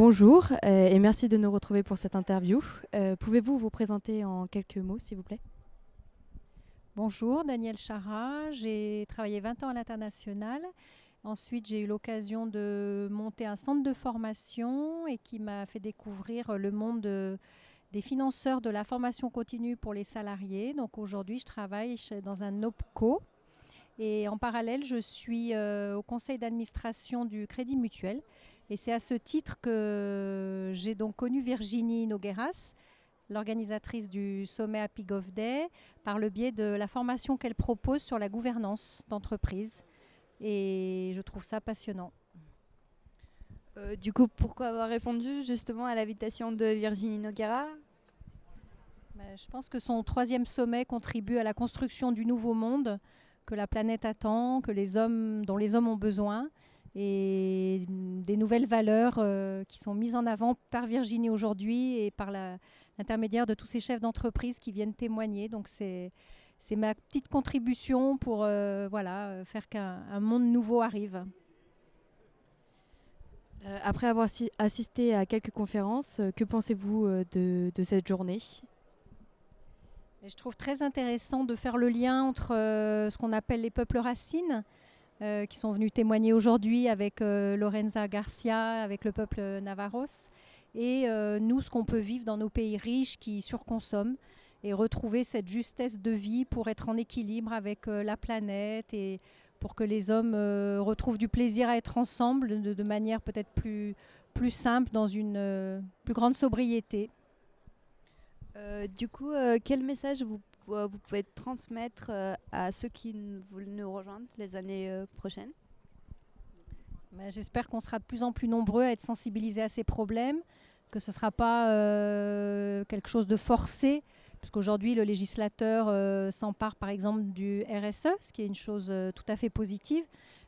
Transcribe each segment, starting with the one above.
Bonjour et merci de nous retrouver pour cette interview. Pouvez-vous vous présenter en quelques mots, s'il vous plaît? Bonjour, Danielle Chara. J'ai travaillé 20 ans à l'international. Ensuite, j'ai eu l'occasion de monter un centre de formation et qui m'a fait découvrir le monde des financeurs de la formation continue pour les salariés. Donc aujourd'hui, je travaille dans un OPCO et en parallèle, je suis au conseil d'administration du Crédit Mutuel. Et c'est à ce titre que j'ai donc connu Virginie Nogueras, l'organisatrice du sommet Happy Gov Day, par le biais de la formation qu'elle propose sur la gouvernance d'entreprise. Et je trouve ça passionnant. Du coup, pourquoi avoir répondu justement à l'invitation de Virginie Noguera? Je pense que son troisième sommet contribue à la construction du nouveau monde que la planète attend, dont les hommes ont besoin, et des nouvelles valeurs qui sont mises en avant par Virginie aujourd'hui et par l'intermédiaire de tous ces chefs d'entreprise qui viennent témoigner. Donc c'est ma petite contribution pour faire qu'un monde nouveau arrive. Après avoir assisté à quelques conférences, que pensez-vous de cette journée? Et je trouve très intéressant de faire le lien entre ce qu'on appelle les peuples racines, qui sont venus témoigner aujourd'hui avec Lorenza Garcia, avec le peuple Navarros, et nous, ce qu'on peut vivre dans nos pays riches qui surconsomment, et retrouver cette justesse de vie pour être en équilibre avec la planète et pour que les hommes retrouvent du plaisir à être ensemble de manière peut-être plus simple, dans une plus grande sobriété. Quel message vous pouvez transmettre à ceux qui veulent nous rejoindre les années prochaines? J'espère qu'on sera de plus en plus nombreux à être sensibilisés à ces problèmes, que ce ne sera pas quelque chose de forcé, puisqu'aujourd'hui le législateur s'empare par exemple du RSE, ce qui est une chose tout à fait positive.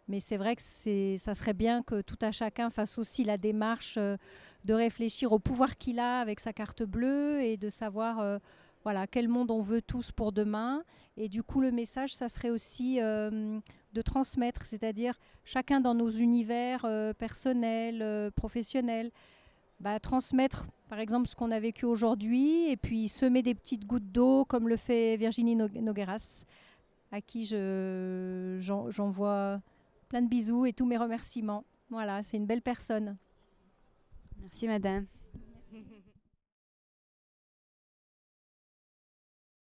Mais c'est vrai que ça serait bien que tout à chacun fasse aussi la démarche de réfléchir au pouvoir qu'il a avec sa carte bleue et de savoir voilà, quel monde on veut tous pour demain. Et du coup, le message, ça serait aussi de transmettre, c'est-à-dire chacun dans nos univers personnels, professionnels, transmettre par exemple ce qu'on a vécu aujourd'hui et puis semer des petites gouttes d'eau comme le fait Virginie Nogueras, à qui j'envoie plein de bisous et tous mes remerciements. Voilà, c'est une belle personne. Merci madame.